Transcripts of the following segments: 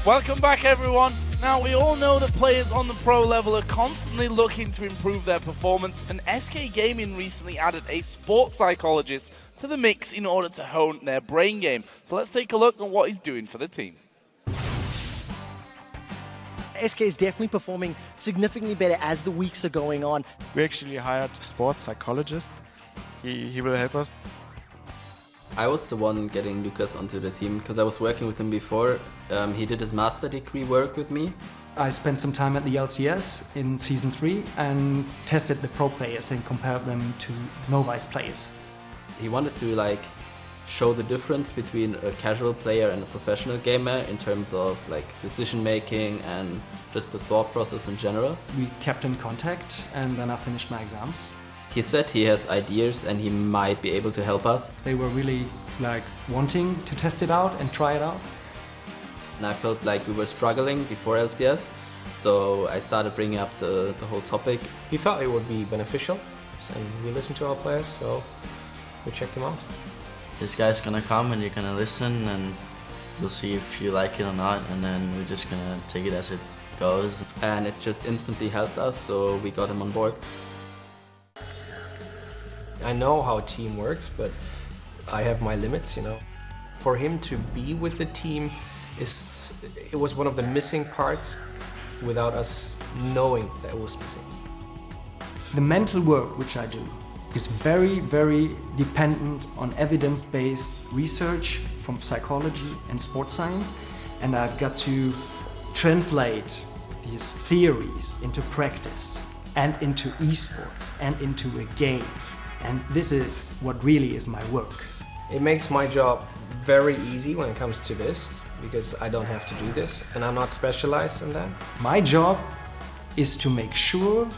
Welcome back, everyone. Now, we all know that players on the pro level are constantly looking to improve their performance, and SK Gaming recently added a sports psychologist to the mix in order to hone their brain game. So let's take a look at what he's doing for the team. SK is definitely performing significantly better as the weeks are going on. We actually hired a sports psychologist. He will help us. I was the one getting Lucas onto the team because I was working with him before. He did his master degree work with me. I spent some time at the LCS in Season 3 and tested the pro players and compared them to novice players. He wanted to show the difference between a casual player and a professional gamer in terms of decision making and just the thought process in general. We kept in contact and then I finished my exams. He said he has ideas and he might be able to help us. They were really wanting to test it out and try it out. And I felt like we were struggling before LCS, so I started bringing up the whole topic. He thought it would be beneficial, and we listened to our players, so we checked him out. This guy's gonna come and you're gonna listen and you'll see if you like it or not, and then we're just gonna take it as it goes. And it just instantly helped us, so we got him on board. I know how a team works, but I have my limits, For him to be with the team, it was one of the missing parts without us knowing that it was missing. The mental work which I do is very, very dependent on evidence-based research from psychology and sports science, and I've got to translate these theories into practice and into esports and into a game. And this is what really is my work. It makes my job very easy when it comes to this, because I don't have to do this, and I'm not specialized in that. My job is to make sure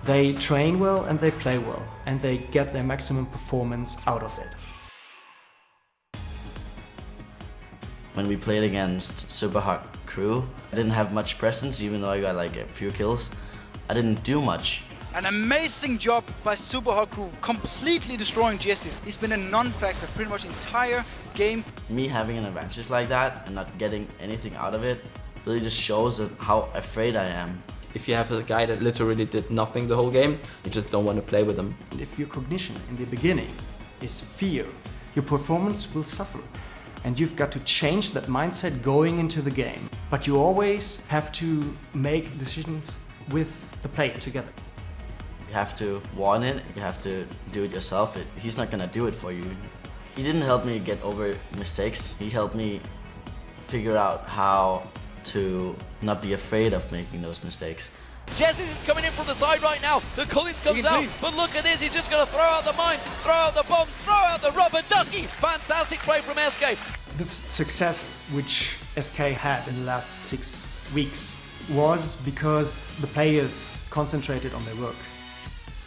they train well and they play well, and they get their maximum performance out of it. When we played against Super Hot Crew, I didn't have much presence, even though I got a few kills. I didn't do much. An amazing job by Super Hot Crew, completely destroying Jessis. He's been a non-factor pretty much entire game. Me having an advantage like that and not getting anything out of it really just shows how afraid I am. If you have a guy that literally did nothing the whole game, you just don't want to play with him. If your cognition in the beginning is fear, your performance will suffer. And you've got to change that mindset going into the game. But you always have to make decisions with the player together. You have to want it, you have to do it yourself. He's not gonna do it for you. He didn't help me get over mistakes. He helped me figure out how to not be afraid of making those mistakes. Jessis is coming in from the side right now. The Cullings comes out, but look at this. He's just going to throw out the mine, throw out the bombs, throw out the rubber ducky. Fantastic play from SK. The success which SK had in the last 6 weeks was because the players concentrated on their work.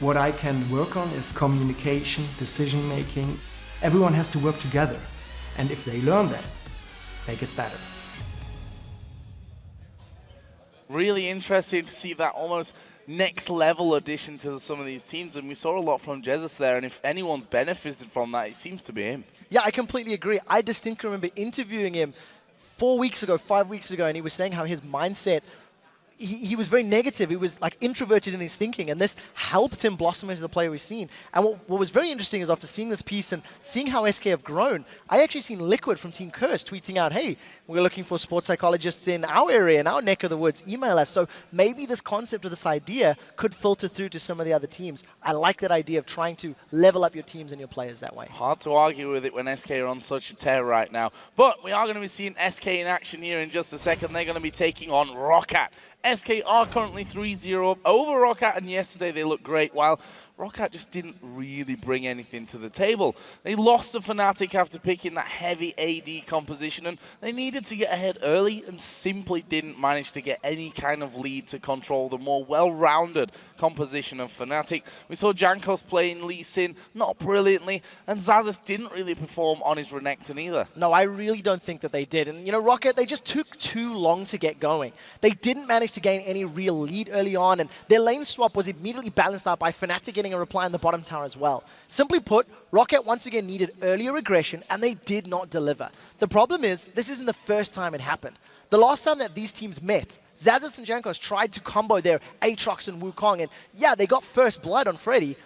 What I can work on is communication, decision making. Everyone has to work together, and if they learn that, they get better. Really interesting to see that almost next level addition to some of these teams, and we saw a lot from Jessis there, and if anyone's benefited from that, it seems to be him. Yeah, I completely agree. I distinctly remember interviewing him 4 weeks ago, 5 weeks ago, and he was saying how his mindset, he was very negative. He was introverted in his thinking, and this helped him blossom as the player we've seen. And what was very interesting is after seeing this piece and seeing how SK have grown, I actually seen Liquid from Team Curse tweeting out, hey, we're looking for sports psychologists in our area, in our neck of the woods, email us. So maybe this concept or this idea could filter through to some of the other teams. I like that idea of trying to level up your teams and your players that way. Hard to argue with it when SK are on such a tear right now. But we are going to be seeing SK in action here in just a second. They're going to be taking on Roccat. SK are currently 3-0 up over Roccat, and yesterday they looked great, while Roccat just didn't really bring anything to the table. They lost to Fnatic after picking that heavy AD composition, and they needed to get ahead early and simply didn't manage to get any kind of lead to control the more well-rounded composition of Fnatic. We saw Jankos playing Lee Sin not brilliantly, and Zazas didn't really perform on his Renekton either. No, I really don't think that they did. And, Roccat, they just took too long to get going. They didn't manage to to gain any real lead early on, and their lane swap was immediately balanced out by Fnatic getting a reply in the bottom tower as well. Simply put, Roccat once again needed earlier aggression, and they did not deliver. The problem is, this isn't the first time it happened. The last time that these teams met, Xaxis and Jankos tried to combo their Aatrox and Wukong, and yeah, they got first blood on Freddy,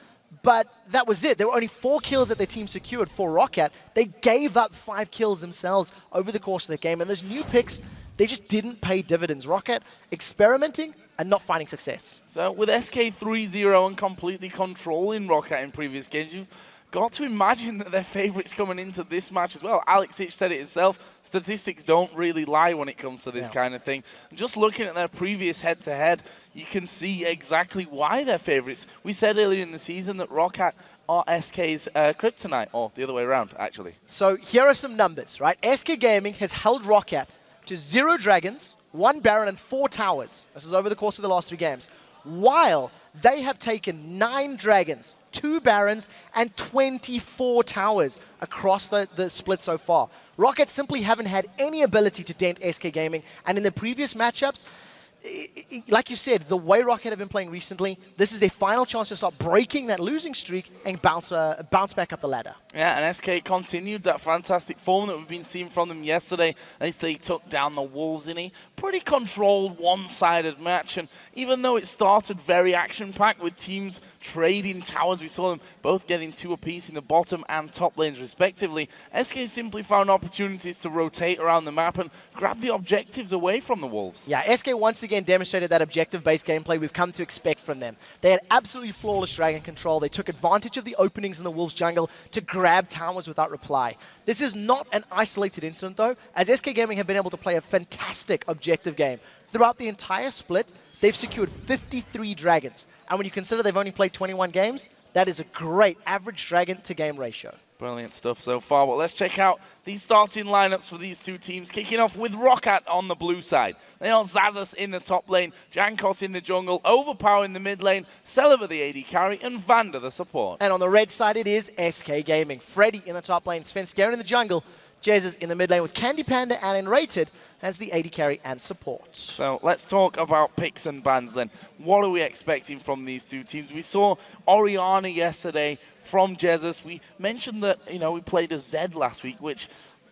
but that was it. There were only 4 kills that their team secured for Roccat. They gave up 5 kills themselves over the course of the game, and those new picks, they just didn't pay dividends. Roccat experimenting and not finding success. So with SK 3-0 and completely controlling Roccat in previous games, you've got to imagine that they're favourites coming into this match as well. Alex Hitch said it himself, statistics don't really lie when it comes to this kind of thing. And just looking at their previous head-to-head, you can see exactly why they're favourites. We said earlier in the season that Roccat are SK's kryptonite, or the other way around, actually. So here are some numbers, right? SK Gaming has held Roccat to 0 dragons, 1 baron, and 4 towers. This is over the course of the last 3 games. While they have taken 9 dragons, 2 barons, and 24 towers across the split so far. Roccat simply haven't had any ability to dent SK Gaming, and in the previous matchups, like you said, the way Roccat have been playing recently, this is their final chance to start breaking that losing streak and bounce back up the ladder. Yeah, and SK continued that fantastic form that we've been seeing from them yesterday. They took down the Wolves in a pretty controlled, one-sided match. And even though it started very action-packed with teams trading towers, we saw them both getting 2 apiece in the bottom and top lanes respectively, SK simply found opportunities to rotate around the map and grab the objectives away from the Wolves. Yeah, SK once again demonstrated that objective-based gameplay we've come to expect from them. They had absolutely flawless dragon control. They took advantage of the openings in the Wolves jungle to grab towers without reply. This is not an isolated incident, though, as SK Gaming have been able to play a fantastic objective game. Throughout the entire split, they've secured 53 dragons. And when you consider they've only played 21 games, that is a great average dragon-to-game ratio. Brilliant stuff so far. Well, let's check out these starting lineups for these 2 teams. Kicking off with Roccat on the blue side. They are Xaxis in the top lane, Jankos in the jungle, Overpower in the mid lane, Celiva the AD carry, and Vander the support. And on the red side, it is SK Gaming. Freddy in the top lane, Svenskeren in the jungle, Jesus in the mid lane with Candy Panda and Enrated as the AD carry and support. So let's talk about picks and bans then. What are we expecting from these 2 teams? We saw Orianna yesterday from Jesus. We mentioned that, we played a Zed last week, which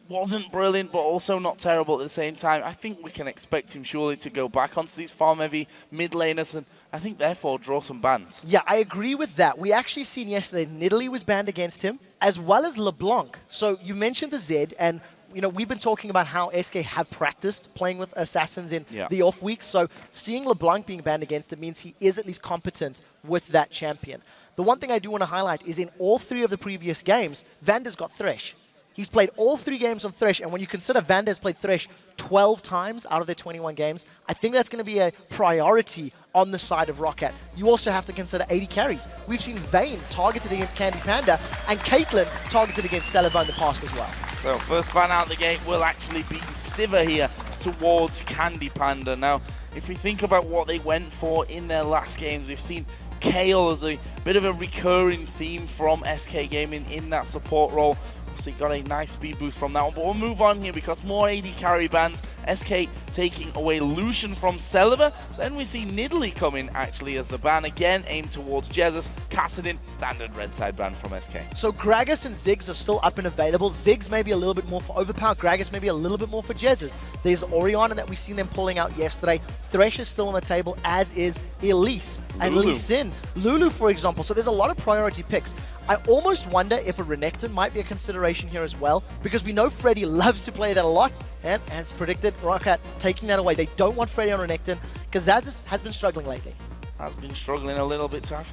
wasn't brilliant, but also not terrible at the same time. I think we can expect him surely to go back onto these farm-heavy mid laners and I think therefore draw some bans. Yeah, I agree with that. We actually seen yesterday Nidalee was banned against him, as well as LeBlanc. So you mentioned the Zed, and we've been talking about how SK have practiced playing with assassins in the off weeks. So seeing LeBlanc being banned against him means he is at least competent with that champion. The one thing I do want to highlight is in all 3 of the previous games, Vander's got Thresh. He's played all 3 games on Thresh, and when you consider Vander's played Thresh 12 times out of their 21 games, I think that's going to be a priority on the side of Roccat. You also have to consider AD carries. We've seen Vayne targeted against Candy Panda, and Caitlyn targeted against Celiva in the past as well. So first ban out the gate will actually be Sivir here towards Candy Panda. Now, if we think about what they went for in their last games, we've seen Kayle as a bit of a recurring theme from SK Gaming in that support role. So he got a nice speed boost from that one, but we'll move on here because more AD carry bans. SK taking away Lucian from Celiva. Then we see Nidalee come in actually as the ban again, aimed towards Jesus. Kassadin, standard red side ban from SK. So Gragas and Ziggs are still up and available. Ziggs maybe a little bit more for Overpower, Gragas maybe a little bit more for Jesus. There's Orianna that we've seen them pulling out yesterday. Thresh is still on the table, as is Elise and Lee Sin. Lulu, for example. So there's a lot of priority picks. I almost wonder if a Renekton might be a consideration here as well, because we know Freddy loves to play that a lot, and as predicted, Roccat taking that away. They don't want Freddy on Renekton, because Xaxis has been struggling lately. Has been struggling a little bit to have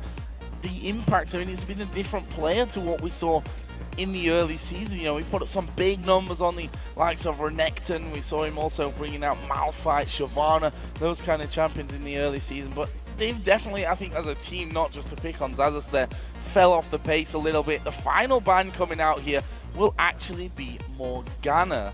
the impact. I mean, he's been a different player to what we saw in the early season. We put up some big numbers on the likes of Renekton. We saw him also bringing out Malphite, Shyvana, those kind of champions in the early season, but they've definitely, I think, as a team, not just to pick on Xaxis there, fell off the pace a little bit. The final ban coming out here will actually be Morgana,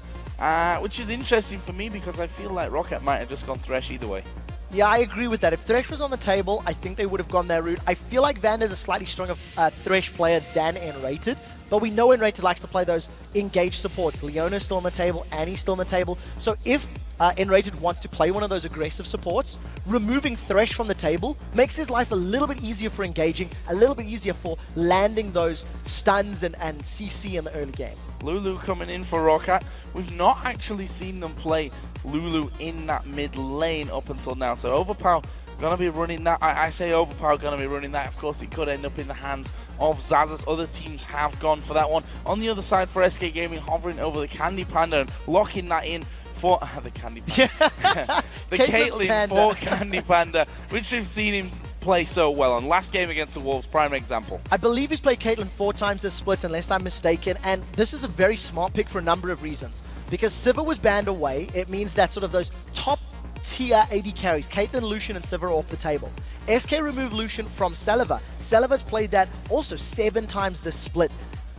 which is interesting for me because I feel like Roccat might have just gone Thresh either way. Yeah, I agree with that. If Thresh was on the table, I think they would have gone that route. I feel like Vander's a slightly stronger Thresh player than Enrated, but we know Enrated likes to play those engaged supports. Leona's still on the table, Annie's still on the table. So if Enrated wants to play one of those aggressive supports. Removing Thresh from the table makes his life a little bit easier for engaging, a little bit easier for landing those stuns and CC in the early game. Lulu coming in for Roccat. We've not actually seen them play Lulu in that mid lane up until now. So Overpower gonna be running that. I say Overpower gonna be running that. Of course, it could end up in the hands of Xaxus. Other teams have gone for that one. On the other side for SK Gaming, hovering over the Candy Panda and locking that in for the Candy Panda. The Caitlyn for Candy Panda, which we've seen him play so well on. Last game against the Wolves, prime example. I believe he's played Caitlyn 4 times this split, unless I'm mistaken, and this is a very smart pick for a number of reasons. Because Sivir was banned away, it means that sort of those top tier AD carries, Caitlyn, Lucian, and Sivir are off the table. SK removed Lucian from Saliva. Saliva's played that also 7 times this split.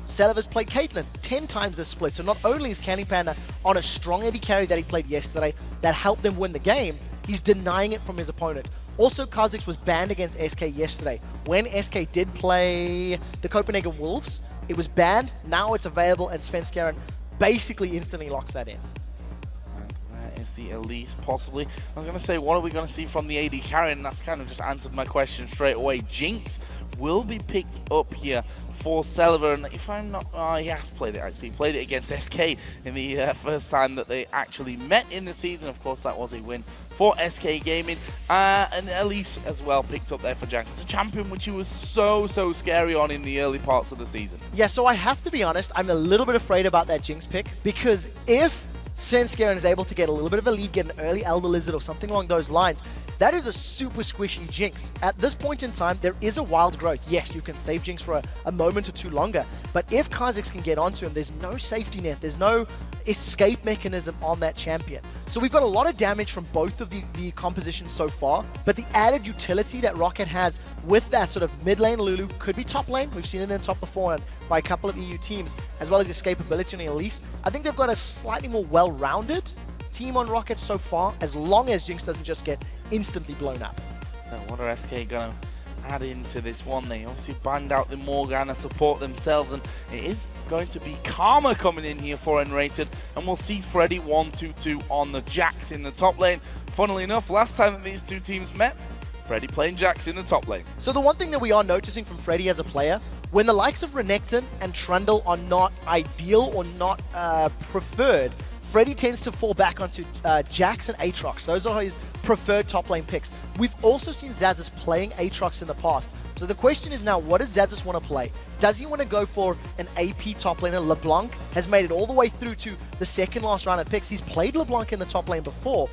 Saliva's played Caitlyn 10 times this split. So not only is Candy Panda on a strong AD carry that he played yesterday that helped them win the game, he's denying it from his opponent. Also, Kha'Zix was banned against SK yesterday. When SK did play the Copenhagen Wolves, it was banned. Now it's available, and Svenskeren basically instantly locks that in. Is the Elise possibly? I was going to say, what are we going to see from the AD carry? And that's kind of just answered my question straight away. Jinx will be picked up here for Saliva, and if I'm not, he has played it actually. He played it against SK in the first time that they actually met in the season. Of course, that was a win for SK Gaming. And Elise as well picked up there for Jack. It's a champion which he was so scary on in the early parts of the season. Yeah, so I have to be honest, I'm a little bit afraid about that Jinx pick, because if Svenskeren is able to get a little bit of a lead, get an early Elder Lizard or something along those lines, that is a super squishy Jinx. At this point in time, there is a wild growth. Yes, you can save Jinx for a moment or two longer, but if Kha'Zix can get onto him, there's no safety net, there's no escape mechanism on that champion. So we've got a lot of damage from both of the compositions so far, but the added utility that Roccat has with that sort of mid lane Lulu, could be top lane, we've seen it in top before and by a couple of EU teams, as well as escapability on the Elise. I think they've got a slightly more well-rounded team on Roccat so far, as long as Jinx doesn't just get instantly blown up. Now, what are SK going to add into this one? They obviously banned out the Morgana support themselves, and it is going to be Karma coming in here for Enrated, and we'll see Freddy 1-2-2 on the Jax in the top lane. Funnily enough, last time that these two teams met, Freddy playing Jax in the top lane. So the one thing that we are noticing from Freddy as a player, when the likes of Renekton and Trundle are not ideal or not preferred, Freddy tends to fall back onto Jax and Aatrox. Those are his preferred top lane picks. We've also seen Xaxus playing Aatrox in the past. So the question is now, what does Xaxus want to play? Does he want to go for an AP top laner? LeBlanc has made it all the way through to the second last round of picks. He's played LeBlanc in the top lane before.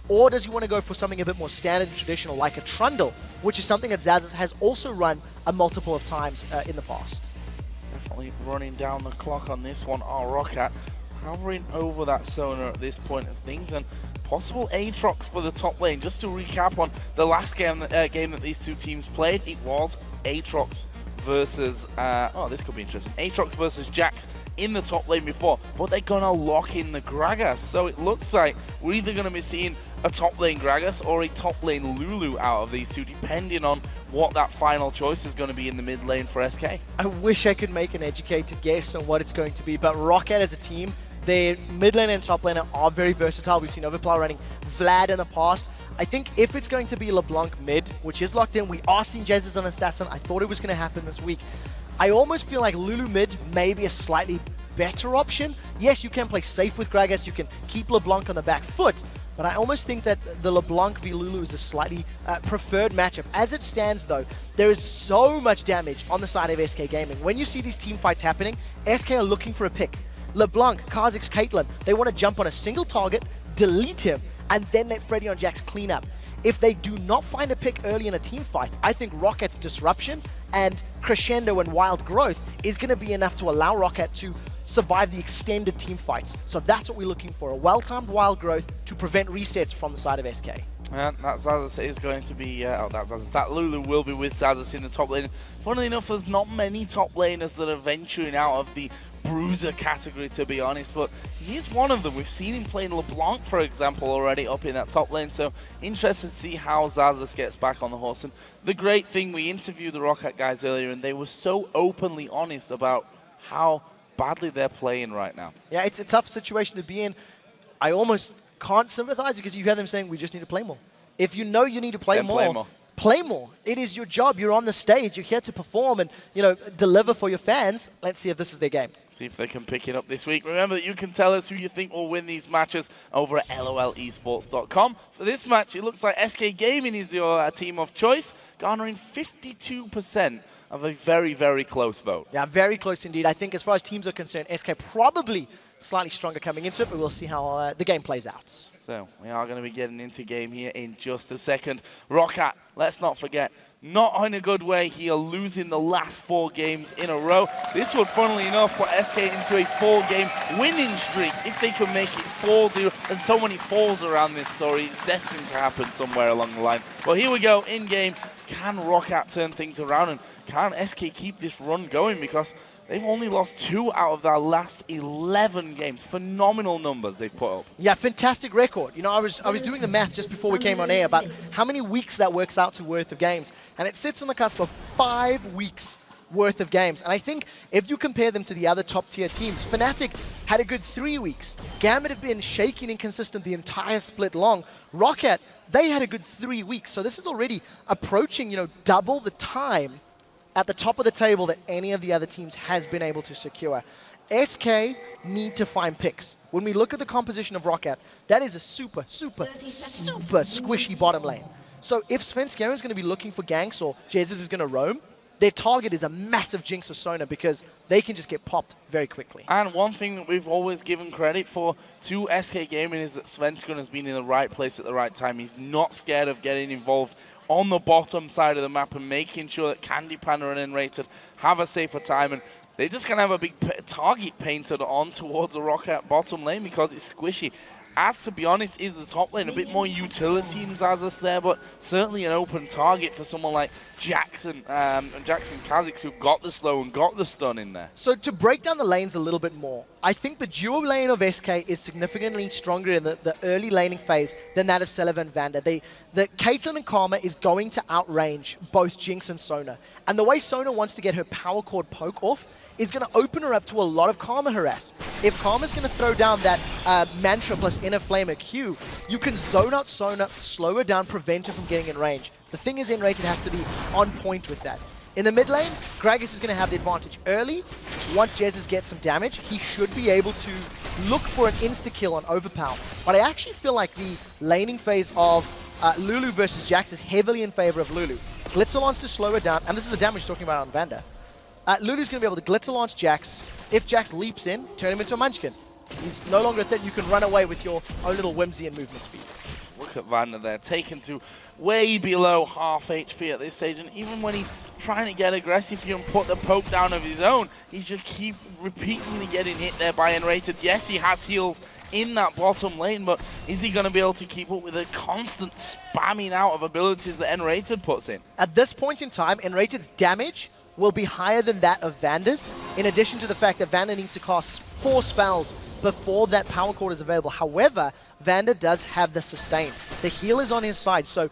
Or does he want to go for something a bit more standard and traditional, like a Trundle, which is something that Xaxus has also run a multiple of times in the past? Definitely running down the clock on this one, our Roccat. Hovering over that Sona at this point of things, and possible Aatrox for the top lane. Just to recap on the last game that these two teams played, it was Aatrox versus, oh, this could be interesting, Aatrox versus Jax in the top lane before, but they're going to lock in the Gragas. So it looks like we're either going to be seeing a top lane Gragas or a top lane Lulu out of these two, depending on what that final choice is going to be in the mid lane for SK. I wish I could make an educated guess on what it's going to be, but Roccat as a team, their mid lane and top laner are very versatile. We've seen Overpower running Vlad in the past. I think if it's going to be LeBlanc mid, which is locked in, we are seeing Jez as an assassin. I thought it was going to happen this week. I almost feel like Lulu mid may be a slightly better option. Yes, you can play safe with Gragas, you can keep LeBlanc on the back foot, but I almost think that the LeBlanc v Lulu is a slightly preferred matchup. As it stands though, there is so much damage on the side of SK Gaming. When you see these team fights happening, SK are looking for a pick. LeBlanc, Kha'Zix, Caitlyn, they want to jump on a single target, delete him, and then let Freddy on Jax clean up. If they do not find a pick early in a team fight, I think Rockat's disruption and crescendo and wild growth is going to be enough to allow Roccat to survive the extended team fights. So that's what we're looking for, a well-timed wild growth to prevent resets from the side of SK. And that Xaxus is going to be, that Lulu will be with Xaxus in the top lane. Funnily enough, there's not many top laners that are venturing out of the bruiser category, to be honest, but he is one of them. We've seen him playing LeBlanc, for example, already up in that top lane, so interested to see how Xaxus gets back on the horse. And the great thing, we interviewed the Roccat guys earlier, and they were so openly honest about how badly they're playing right now. Yeah, it's a tough situation to be in. I almost can't sympathize because you hear them saying, we just need to play more. If you know you need to play more, play more. It is your job. You're on the stage. You're here to perform and, you know, deliver for your fans. Let's see if this is their game. See if they can pick it up this week. Remember that you can tell us who you think will win these matches over at lolesports.com. For this match, it looks like SK Gaming is your team of choice, garnering 52% of a very, very close vote. Yeah, very close indeed. I think as far as teams are concerned, SK probably slightly stronger coming into it, but we'll see how the game plays out. So we are going to be getting into game here in just a second. Roccat, let's not forget, not in a good way here, losing the last 4 games in a row. This would, funnily enough, put SK into a 4-game winning streak if they can make it 4-0. And so many falls around this story. It's destined to happen somewhere along the line. Well, here we go, in-game. Can Roccat turn things around, and can SK keep this run going? Because they've only lost 2 out of their last 11 games. Phenomenal numbers they've put up. Yeah, fantastic record. You know, I was doing the math just before we came on air about how many weeks that works out to worth of games. And it sits on the cusp of 5 weeks worth of games. And I think if you compare them to the other top-tier teams, Fnatic had a good 3 weeks. Gambit have been shaky and inconsistent the entire split long. Roccat, they had a good 3 weeks. So this is already approaching, you know, double the time at the top of the table that any of the other teams has been able to secure. SK need to find picks. When we look at the composition of Roccat, that is a super, super, super squishy bottom lane. So if Svenskeren is going to be looking for ganks or Jesus is going to roam, their target is a massive Jinx or Sona because they can just get popped very quickly. And one thing that we've always given credit for to SK Gaming is that Svenskeren has been in the right place at the right time. He's not scared of getting involved on the bottom side of the map and making sure that Candy Panda and N-Rated have a safer time. And they're just going to have a big target painted on towards the Roccat bottom lane because it's squishy. As, to be honest, is the top lane a bit more utility in Xaxus there, but certainly an open target for someone like Jackson and Jackson Kha'Zix, who got the slow and got the stun in there. So to break down the lanes a little bit more, I think the duo lane of SK is significantly stronger in the early laning phase than that of Celebi and Vander. The Caitlyn and Karma is going to outrange both Jinx and Sona. And the way Sona wants to get her power chord poke off is going to open her up to a lot of Karma harass. If Karma's going to throw down that Mantra plus Inner Flamer Q, you can zone out Sona, slow her down, prevent her from getting in range. The thing is, N-Rated has to be on point with that. In the mid lane, Gragas is going to have the advantage early. Once Jesus gets some damage, he should be able to look for an insta-kill on Overpower. But I actually feel like the laning phase of Lulu versus Jax is heavily in favor of Lulu. Glitzer wants to slow her down, and this is the damage we're talking about on Vander. Lulu's going to be able to Glitzer launch Jax. If Jax leaps in, turn him into a Munchkin. He's no longer a threat. You can run away with your own little whimsy and movement speed. Look at Vander there, taken to way below half HP at this stage. And even when he's trying to get aggressive here and put the poke down of his own, he's just keep repeatedly getting hit there by N-Rated. Yes, he has heals in that bottom lane, but is he going to be able to keep up with the constant spamming out of abilities that N-Rated puts in? At this point in time, N-Rated's damage will be higher than that of Vander's, in addition to the fact that Vander needs to cast 4 spells before that power chord is available. However, Vander does have the sustain. The heal is on his side, so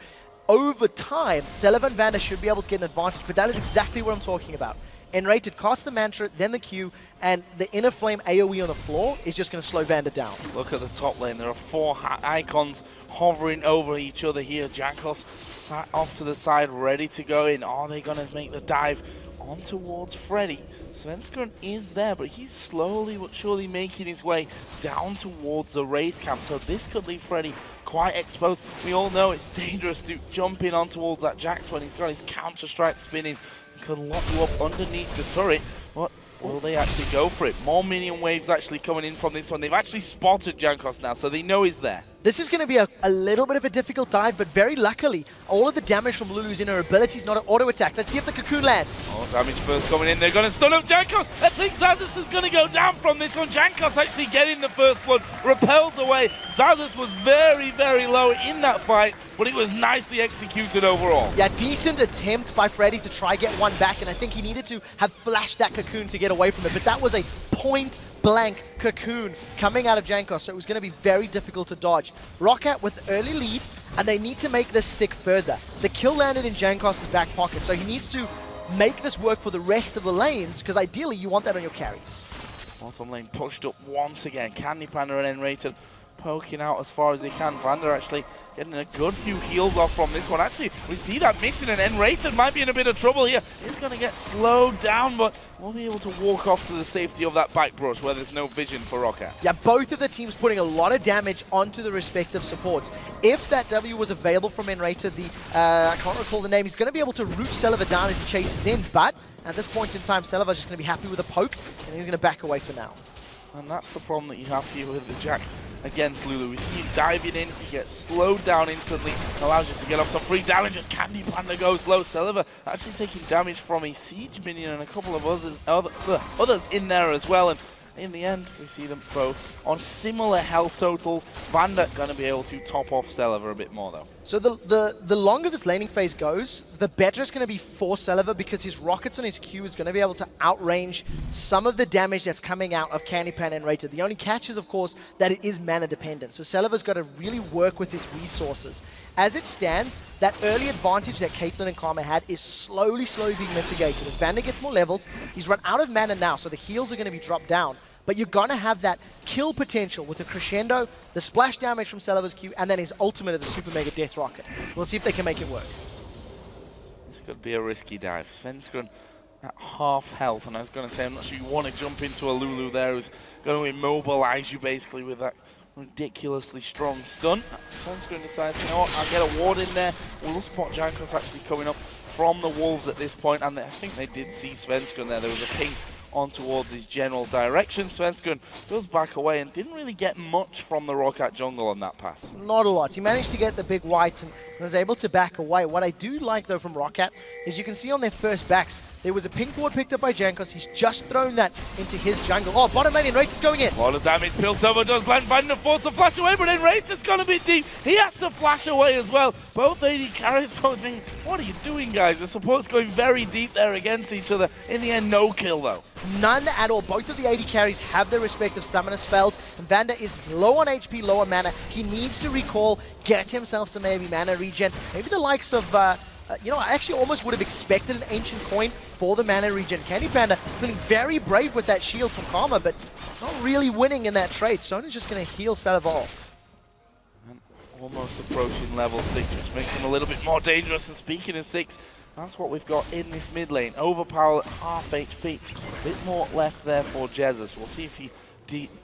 over time, Celebi and Vander should be able to get an advantage, but that is exactly what I'm talking about. N-Rated casts the Mantra, then the Q, and the Inner Flame AoE on the floor is just going to slow Vander down. Look at the top lane. There are 4 icons hovering over each other here. Jankos sat off to the side, ready to go in. Are they going to make the dive on towards Freddy? Svenskeren is there, but he's slowly but surely making his way down towards the Wraith camp. So this could leave Freddy quite exposed. We all know it's dangerous to jump in on towards that Jax when he's got his counter-strike spinning. He can lock you up underneath the turret. But will they actually go for it? More minion waves actually coming in from this one. They've actually spotted Jankos now, so they know he's there. This is going to be a little bit of a difficult dive, but very luckily, all of the damage from Lulu's in her ability is not an auto attack. Let's see if the cocoon lands. Oh, damage first coming in. They're going to stun up Jankos. I think Xaxus is going to go down from this one. Jankos actually getting the first blood, repels away. Xaxus was very, very low in that fight, but it was nicely executed overall. Yeah, decent attempt by Freddy to try get one back, and I think he needed to have flashed that cocoon to get away from it, but that was a point-blank cocoon coming out of Jankos, so it was going to be very difficult to dodge. Roccat with early lead, and they need to make this stick further. The kill landed in Jankos' back pocket, so he needs to make this work for the rest of the lanes, because ideally you want that on your carries. Bottom lane pushed up once again. Candy Panda and N-Rated poking out as far as they can. Vanda actually getting a good few heals off from this one. Actually, we see that missing, and Enrated might be in a bit of trouble here. He's going to get slowed down, but we'll be able to walk off to the safety of that bike brush where there's no vision for Roccat. Yeah, both of the teams putting a lot of damage onto the respective supports. If that W was available from Enrated, I can't recall the name, he's going to be able to root Celiva down as he chases in, but at this point in time, Celiva's just going to be happy with a poke, and he's going to back away for now. And that's the problem that you have here with the Jax against Lulu. We see him diving in, he gets slowed down instantly, allows you to get off some free damage as Candy Panda goes low. Celiva actually taking damage from a Siege minion and a couple of others in there as well. And in the end, we see them both on similar health totals. Vanda going to be able to top off Celiva a bit more though. So the longer this laning phase goes, the better it's going to be for Celiva, because his rockets on his Q is going to be able to outrange some of the damage that's coming out of Candy Panda and Rated. The only catch is, of course, that it is mana dependent. So Celiva's got to really work with his resources. As it stands, that early advantage that Caitlyn and Karma had is slowly being mitigated. As Vanda gets more levels, he's run out of mana now, so the heals are going to be dropped down. But you're going to have that kill potential with the crescendo, the splash damage from Celiva's Q, and then his ultimate of the Super Mega Death Rocket. We'll see if they can make it work. This could be a risky dive. Svenskeren at half health, and I was going to say, I'm not sure you want to jump into a Lulu there who's going to immobilize you basically with that ridiculously strong stun. Svenskeren decides, you know what, I'll get a ward in there. We'll spot Jankos actually coming up from the Wolves at this point, and I think they did see Svenskeren there. There was a ping on towards his general direction. Svenskeren goes back away and didn't really get much from the Roccat jungle on that pass. Not a lot. He managed to get the big whites and was able to back away. What I do like, though, from Roccat is you can see on their first backs, there was a pink ward picked up by Jankos. He's just thrown that into his jungle. Oh, bottom lane, Enrated is going in. A lot of damage. Piltover does land. Vanda force a flash away, but Enrated's gone a bit deep. He has to flash away as well. Both AD carries both thinking, what are you doing, guys? The support's going very deep there against each other. In the end, no kill, though. None at all. Both of the AD carries have their respective summoner spells, and Vanda is low on HP, low on mana. He needs to recall, get himself some maybe mana regen. Maybe the likes of, you know, I actually almost would have expected an Ancient Coin for the mana regen. Candy Panda feeling very brave with that shield from Karma, but not really winning in that trade. Sona's just going to heal Celiva off. And almost approaching level 6, which makes him a little bit more dangerous. And speaking of 6, that's what we've got in this mid lane. Overpower at half HP. A bit more left there for Jesus. We'll see if he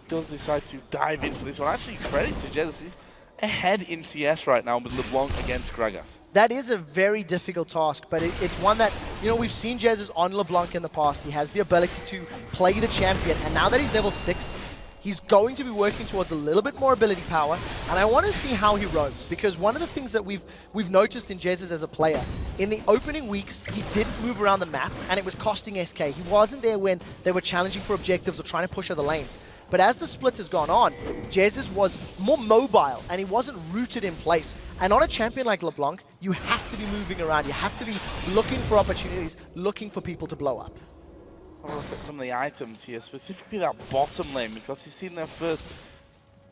does decide to dive in for this one. Actually, credit to Jesus. He's ahead in CS right now with LeBlanc against Gragas. That is a very difficult task, but it's one that, you know, we've seen Jesus on LeBlanc in the past. He has the ability to play the champion, and now that he's level 6, he's going to be working towards a little bit more ability power, and I want to see how he roams, because one of the things that we've noticed in Jesus as a player, in the opening weeks, he didn't move around the map, and it was costing SK. He wasn't there when they were challenging for objectives or trying to push other lanes. But as the split has gone on, Jesus was more mobile, and he wasn't rooted in place. And on a champion like LeBlanc, you have to be moving around. You have to be looking for opportunities, looking for people to blow up. I'll look at some of the items here, specifically that bottom lane, because you've seen their first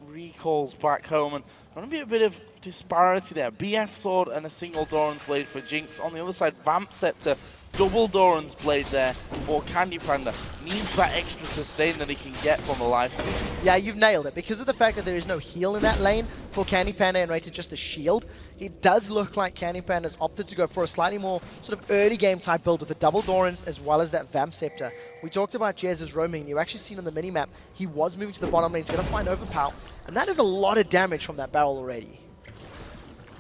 recalls back home, and going to be a bit of disparity there. BF Sword and a single Doran's Blade for Jinx. On the other side, Vamp Scepter, double Doran's Blade there for Candy Panda. Needs that extra sustain that he can get from the lifesteal. Yeah, you've nailed it. Because of the fact that there is no heal in that lane for Candy Panda and rated just a shield, it does look like Candy Panda's opted to go for a slightly more sort of early game type build with the double Dorans as well as that Vamp Scepter. We talked about Jez's roaming, and you actually seen on the minimap, he was moving to the bottom lane. He's going to find Overpower, and that is a lot of damage from that barrel already.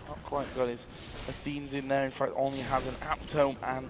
Not quite got his Athenes in there. In fact, only has an Aptome and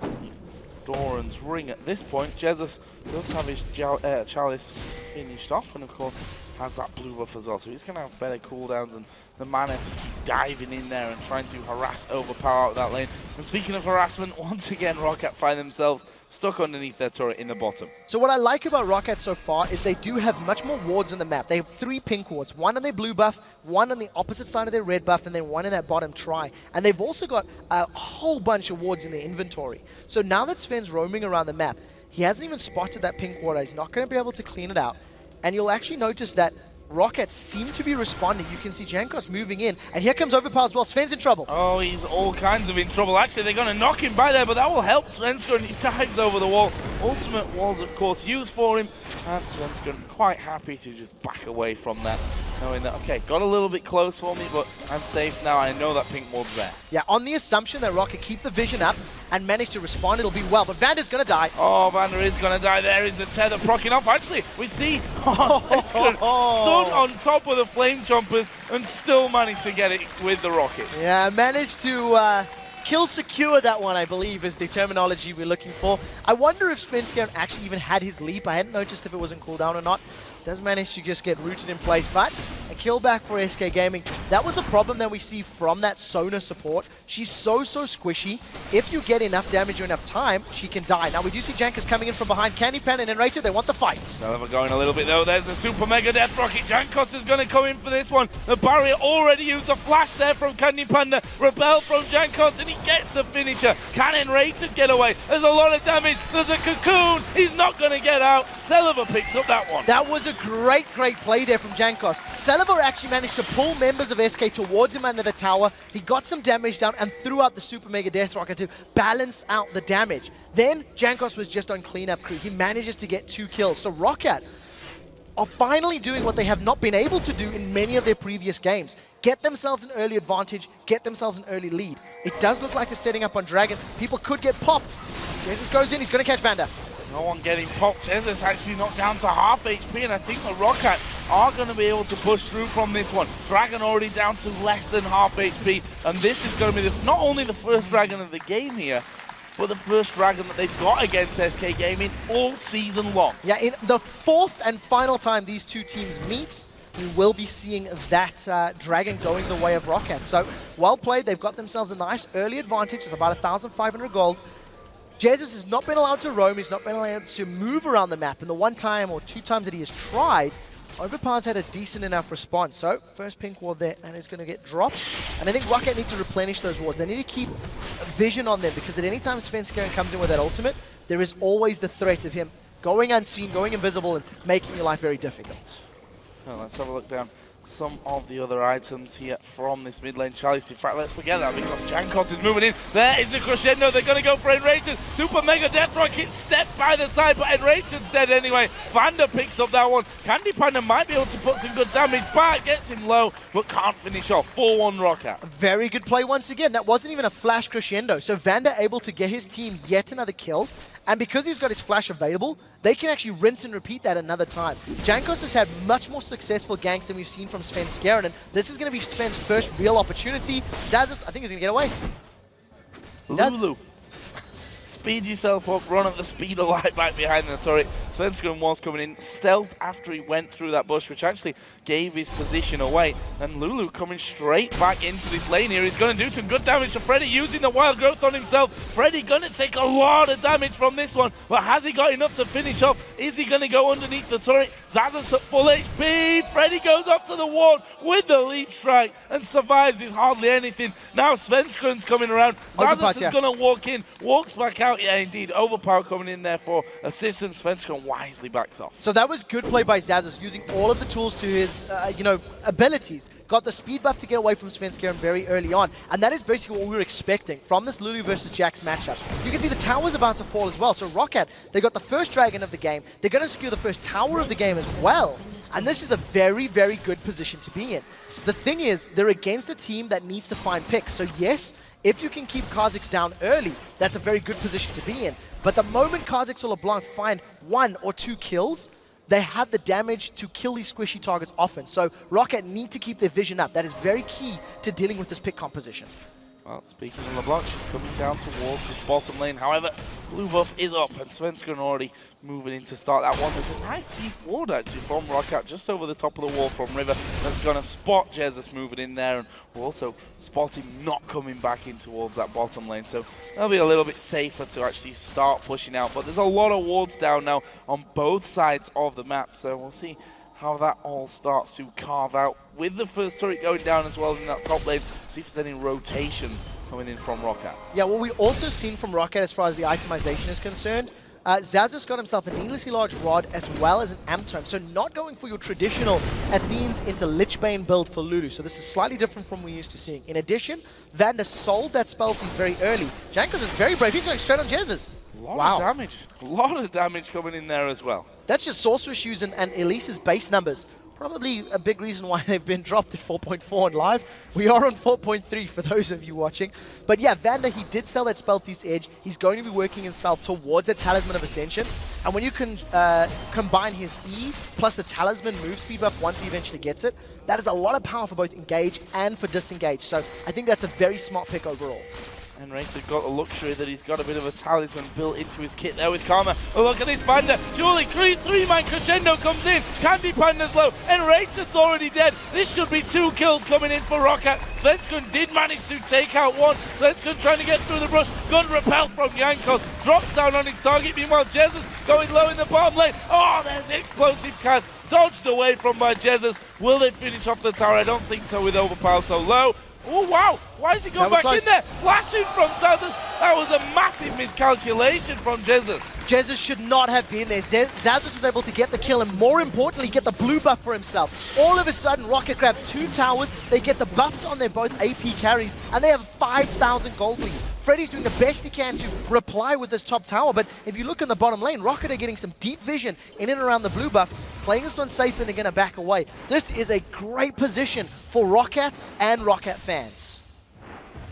Doran's Ring at this point. Jesus does have his Chalice finished off, and of course has that blue buff as well, so he's going to have better cooldowns and the mana to keep diving in there and trying to harass Overpower out that lane. And speaking of harassment, once again Roccat find themselves stuck underneath their turret in the bottom. So what I like about Roccat so far is they do have much more wards on the map. They have 3 pink wards, one on their blue buff, one on the opposite side of their red buff, and then one in that bottom try. And they've also got a whole bunch of wards in their inventory. So now that Sven's roaming around the map, he hasn't even spotted that pink ward. He's not going to be able to clean it out. And you'll actually notice that Roccat seem to be responding. You can see Jankos moving in, and here comes Overpower as well. Sven's in trouble. Oh, he's all kinds of in trouble. Actually, they're going to knock him by there, but that will help Svenskeren. He dives over the wall. Ultimate walls, of course, used for him, and Svenskeren quite happy to just back away from that, knowing that, okay, got a little bit close for me, but I'm safe now. I know that pink wall's there. Yeah, on the assumption that Roccat keep the vision up and manage to respond, it'll be well, but Vander's going to die. Oh, Vander is going to die. There is the tether proccing off. Actually, we see Svenskeren stood on top of the flame jumpers and still managed to get it with the rockets. Yeah, managed to kill secure that one, I believe, is the terminology we're looking for. I wonder if Svenskeren actually even had his leap. I hadn't noticed if it was in cooldown or not. Does manage to just get rooted in place, but a kill back for SK Gaming. That was a problem that we see from that Sona support. She's so squishy. If you get enough damage or enough time, she can die. Now we do see Jankos coming in from behind. Candy Pan and Enrated, they want the fight. Selva going a little bit though. There's a super mega death rocket. Jankos is going to come in for this one. The barrier already used. The flash there from Candy Panda. Rebel from Jankos, and he gets the finisher. Can Enrated get away? There's a lot of damage. There's a cocoon. He's not going to get out. Selva picks up that one. That was a great play there from Jankos. Selva actually managed to pull members of SK towards him under the tower. He got some damage down and threw out the super mega death rocket to balance out the damage. Then Jankos was just on cleanup crew. He manages to get 2 kills. So Roccat are finally doing what they have not been able to do in many of their previous games. Get themselves an early advantage, get themselves an early lead. It does look like they're setting up on Dragon. People could get popped. Jesus goes in, he's going to catch Vander. No one getting popped. Jesus actually knocked down to half HP, and I think the Roccat are going to be able to push through from this one. Dragon already down to less than half HP, and this is going to be not only the first Dragon of the game here, but the first Dragon that they've got against SK Gaming all season long. Yeah, in the 4th and final time these two teams meet, we will be seeing that Dragon going the way of Roccat. So, well played. They've got themselves a nice early advantage. It's about 1,500 gold. Jesus has not been allowed to roam, he's not been allowed to move around the map, and the 1 time or 2 times that he has tried, Overpower's had a decent enough response. So, first pink ward there, and it's going to get dropped. And I think Roccat need to replenish those wards. They need to keep vision on them, because at any time Svenskeren comes in with that ultimate, there is always the threat of him going unseen, going invisible, and making your life very difficult. Well, let's have a look down some of the other items here from this mid lane chalice. In fact, let's forget that because Jankos is moving in. There is the crescendo. They're going to go for Enrated. Super mega death rocket stepped by the side, but Enrated's dead anyway. Vander picks up that one. Candy Panda might be able to put some good damage back. Gets him low, but can't finish off. 4-1 Roccat. Very good play once again. That wasn't even a flash crescendo. So Vander able to get his team yet another kill. And because he's got his flash available, they can actually rinse and repeat that another time. Jankos has had much more successful ganks than we've seen from Svenskeren, and this is going to be Sven's first real opportunity. Zazas, I think he's going to get away. Lulu. Speed yourself up, run at the speed of light back behind the turret. Svenskeren was coming in stealth after he went through that bush, which actually gave his position away. And Lulu coming straight back into this lane here. He's going to do some good damage to Freddy using the wild growth on himself. Freddy going to take a lot of damage from this one, but has he got enough to finish off? Is he going to go underneath the turret? Zazas at full HP. Freddy goes off to the ward with the leap strike and survives with hardly anything. Now Svenskeren's coming around. Zazas is going to walk in, walks back out. Yeah, indeed. Overpower coming in there for assistance. Svenskeren wisely backs off. So that was good play by Zazas, using all of the tools to his, abilities. Got the speed buff to get away from Svenskeren very early on, and that is basically what we were expecting from this Lulu versus Jax matchup. You can see the tower's about to fall as well. So Roccat, they got the first dragon of the game. They're going to secure the first tower of the game as well. And this is a very, very good position to be in. The thing is, they're against a team that needs to find picks. So yes, if you can keep Kha'Zix down early, that's a very good position to be in. But the moment Kha'Zix or LeBlanc find 1 or 2 kills, they have the damage to kill these squishy targets often. So Roccat need to keep their vision up. That is very key to dealing with this pick composition. Well, speaking of LeBlanc, she's coming down towards this bottom lane. However, blue buff is up, and Svenskeren already moving in to start that one. There's a nice deep ward, actually, from Roccat, just over the top of the wall from River. That's going to spot Jesus moving in there, and we'll also spot him not coming back in towards that bottom lane. So that'll be a little bit safer to actually start pushing out. But there's a lot of wards down now on both sides of the map, so we'll see how that all starts to carve out with the first turret going down as well in that top lane. See if there's any rotations coming in from Roccat. Yeah, what we also seen from Roccat as far as the itemization is concerned, Zazus got himself a needlessly large rod as well as an Amtome, so not going for your traditional Athene's into Lichbane build for Lulu, so this is slightly different from what we're used to seeing. In addition, Vander sold that spell piece very early. Jankos is very brave, he's going straight on Jesus. Lot of damage. A lot of damage coming in there as well. That's just Sorceress Shoes and Elise's base numbers. Probably a big reason why they've been dropped at 4.4 on live. We are on 4.3 for those of you watching. But yeah, Vander, he did sell that Spellthief's Edge. He's going to be working himself towards that Talisman of Ascension. And when you can combine his E plus the Talisman move speed buff once he eventually gets it, that is a lot of power for both engage and for disengage. So I think that's a very smart pick overall. And Rater got the luxury that he's got a bit of a talisman built into his kit there with Karma. Oh, look at this Panda. Surely, three-man crescendo comes in. Candy Panda's low. And Rater's already dead. This should be 2 kills coming in for Roccat. Svenskun did manage to take out one. Svenskun trying to get through the brush. Gun repelled from Jankos. Drops down on his target. Meanwhile, Jesus going low in the bottom lane. Oh, there's explosive cast. Dodged away from by Jesus. Will they finish off the tower? I don't think so with Overpower so low. Oh, wow. Why is he going back in there? Flashing from Zazus. That was a massive miscalculation from Jesus. Jesus should not have been there. Zazus was able to get the kill and more importantly, get the blue buff for himself. All of a sudden, Roccat grabbed 2 towers. They get the buffs on their both AP carries and they have 5,000 gold lead. Freddy's doing the best he can to reply with this top tower, but if you look in the bottom lane, Roccat are getting some deep vision in and around the blue buff, playing this one safe and they're going to back away. This is a great position for Roccat and Roccat fans.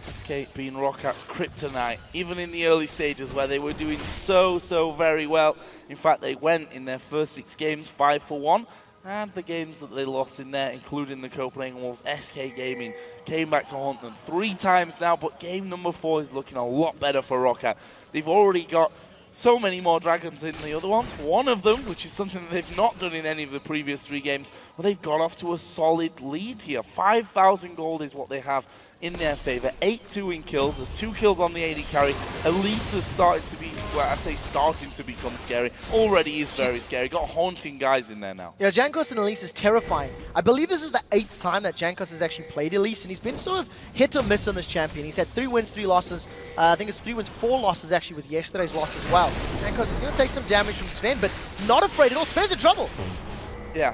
SK being Rockat's kryptonite, even in the early stages where they were doing so very well. In fact, they went in their first 6 games 5-1. And the games that they lost in there, including the Copenhagen Wolves, SK Gaming came back to haunt them 3 times now, but game number 4 is looking a lot better for Roccat. They've already got so many more dragons than the other ones. One of them, which is something that they've not done in any of the previous 3 games, well, they've got off to a solid lead here. 5,000 gold is what they have in their favor. 8-2 in kills. There's 2 kills on the AD carry. Elise is starting to be, well, I say starting to become scary. Already is very scary. Got haunting guys in there now. Yeah, Jankos and Elise is terrifying. I believe this is the 8th time that Jankos has actually played Elise, and he's been sort of hit or miss on this champion. He's had 3 wins, 3 losses. I think it's 3 wins, 4 losses actually with yesterday's loss as well. Jankos is going to take some damage from Sven, but not afraid at all. Sven's in trouble. Yeah,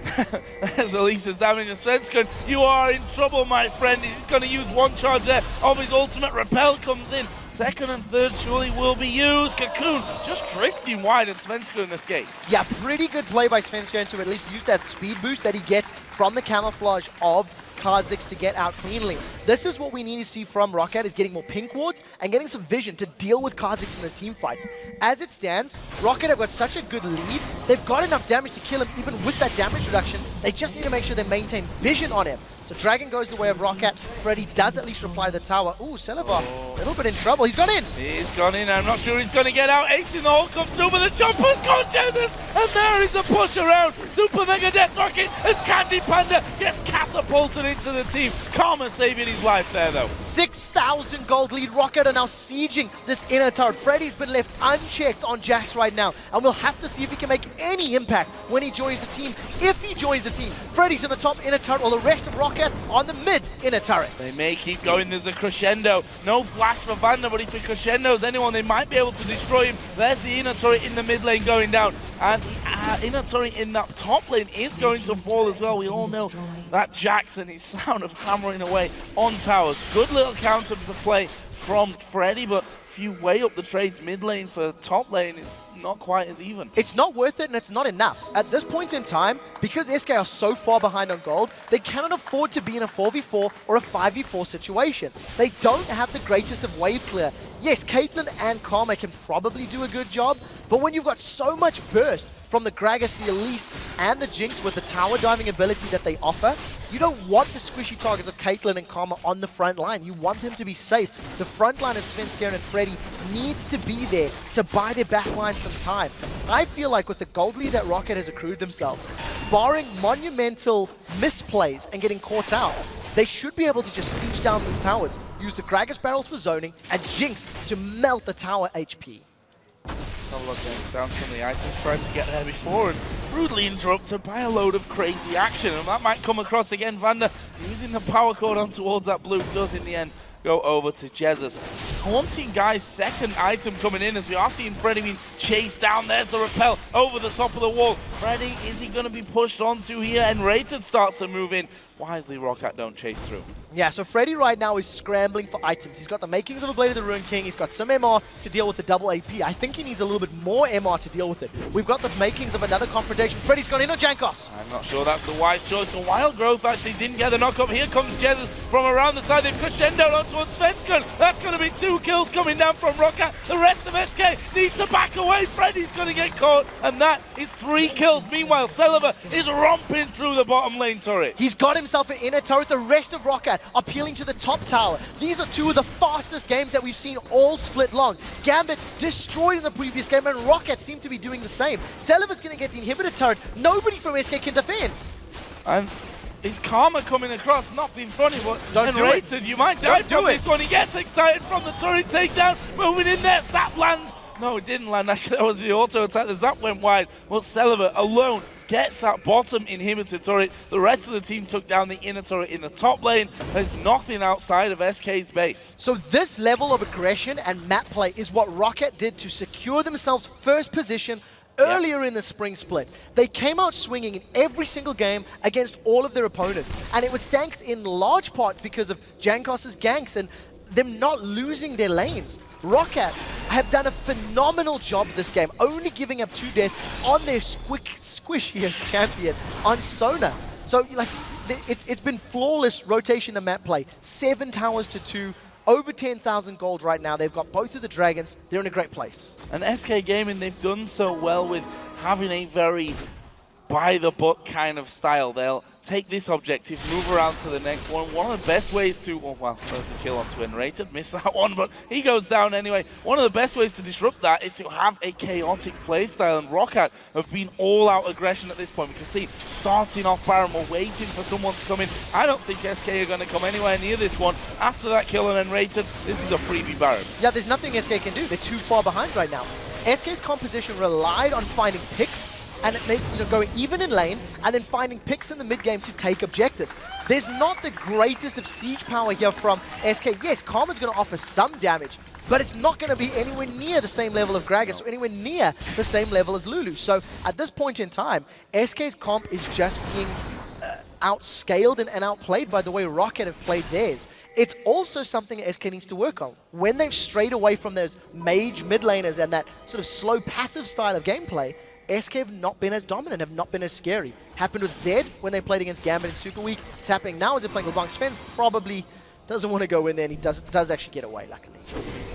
there's Elise's damage and Svenskun. You are in trouble, my friend. He's going to use 1 charge there of his ultimate. Repel comes in. 2nd and 3rd surely will be used. Cocoon just drifting wide and Svenskun escapes. Yeah, pretty good play by Svenskun to at least use that speed boost that he gets from the camouflage of Kha'Zix to get out cleanly. This is what we need to see from Roccat, is getting more pink wards and getting some vision to deal with Kha'Zix in his team fights. As it stands, Roccat have got such a good lead. They've got enough damage to kill him even with that damage reduction. They just need to make sure they maintain vision on him. So Dragon goes the way of Roccat. Freddy does at least reply to the tower. Ooh, Celebar, a little bit in trouble. He's gone in. He's gone in. I'm not sure he's going to get out. Ace in the hole comes through, but the jumper's gone, Jesus! And there is a push around. Super Mega Death Rocket as Candy Panda gets catapulted into the team. Karma saving his life there, though. 6,000 gold lead. Roccat are now sieging this inner turret. Freddy's been left unchecked on Jax right now, and we'll have to see if he can make any impact when he joins the team. If he joins the team, Freddy's in the top inner turret, while the rest of Roccat on the mid inner turret. They may keep going. There's a crescendo. No flash for Vander, but if he crescendos anyone, they might be able to destroy him. There's the inner turret in the mid lane going down. And the inner turret in that top lane is going to fall as well. We all know that Jackson, his sound of hammering away on towers. Good little counter to the play from Freddy, but if you weigh up the trades, mid lane for top lane is not quite as even. It's not worth it and it's not enough. At this point in time, because SK are so far behind on gold, they cannot afford to be in a 4v4 or a 5v4 situation. They don't have the greatest of wave clear. Yes, Caitlyn and Karma can probably do a good job, but when you've got so much burst from the Gragas, the Elise, and the Jinx with the tower diving ability that they offer, you don't want the squishy targets of Caitlyn and Karma on the front line. You want them to be safe. The front line of Svenskun and Freddy needs to be there to buy their back line some time. I feel like with the gold lead that Roccat has accrued themselves, barring monumental misplays and getting caught out, they should be able to just siege down these towers, use the Gragas barrels for zoning, and Jinx to melt the tower HP. Down some of the items, tried to get there before and rudely interrupted by a load of crazy action, and that might come across again. Vander using the power cord on towards that blue does in the end go over to Jesus. Haunting Guy's second item coming in as we are seeing Freddy being chased down. There's the rappel over the top of the wall. Freddy, is he going to be pushed onto here? And Rated starts to move in. Wisely, Roccat don't chase through. Yeah, so Freddy right now is scrambling for items. He's got the makings of a Blade of the Ruined King. He's got some MR to deal with the double AP. I think he needs a little bit more MR to deal with it. We've got the makings of another confrontation. Freddy's gone in on Jankos. I'm not sure that's the wise choice. So Wild Growth actually didn't get the knock up. Here comes Jesus from around the side. They've crescendoed on towards Svensson. That's going to be 2 kills coming down from Roccat. The rest of SK need to back away. Freddy's going to get caught, and that is 3 kills. Meanwhile, Celiver is romping through the bottom lane turret. He's got himself an inner turret. The rest of Roccat are peeling to the top tower. These are 2 of the fastest games that we've seen all split long. Gambit destroyed in the previous game, and Roccat seem to be doing the same. Celiver's going to get the inhibitor turret. Nobody from SK can defend. And is Karma coming across? Not being funny, but Don't do it. Rated, you might die from this one. He gets excited from the turret takedown, moving in there. Zap lands. No, it didn't land. Actually, that was the auto attack. The Zap went wide. Well, Celiver alone gets that bottom inhibitor turret. The rest of the team took down the inner turret in the top lane. There's nothing outside of SK's base. So this level of aggression and map play is what Roccat did to secure themselves first position earlier in the spring split. They came out swinging in every single game against all of their opponents. And it was thanks in large part because of Jankos' ganks and them not losing their lanes. Roccat have done a phenomenal job this game, only giving up 2 deaths on their squishiest champion, on Sona. So like, it's been flawless rotation and map play. 7 towers to 2, over 10,000 gold right now. They've got both of the dragons. They're in a great place. And SK Gaming, they've done so well with having a very by-the-book kind of style. They'll take this objective, move around to the next one. One of the best ways to, oh, well, there's a kill on Twin Rated, missed that one, but he goes down anyway. One of the best ways to disrupt that is to have a chaotic playstyle, and Roccat have been all-out aggression at this point. We can see, starting off Baron, we're waiting for someone to come in. I don't think SK are going to come anywhere near this one. After that kill and then Rated, this is a freebie Baron. Yeah, there's nothing SK can do. They're too far behind right now. SK's composition relied on finding picks and it made, going even in lane, and then finding picks in the mid game to take objectives. There's not the greatest of siege power here from SK. Yes, Karma's going to offer some damage, but it's not going to be anywhere near the same level of Gragas or anywhere near the same level as Lulu. So at this point in time, SK's comp is just being outscaled and outplayed by the way Roccat have played theirs. It's also something SK needs to work on. When they've strayed away from those mage mid laners and that sort of slow passive style of gameplay, SK have not been as dominant, have not been as scary. Happened with Zed when they played against Gambit in Super Week. It's happening now as they're playing with Blanc. Sven probably doesn't want to go in there, and he does actually get away, luckily.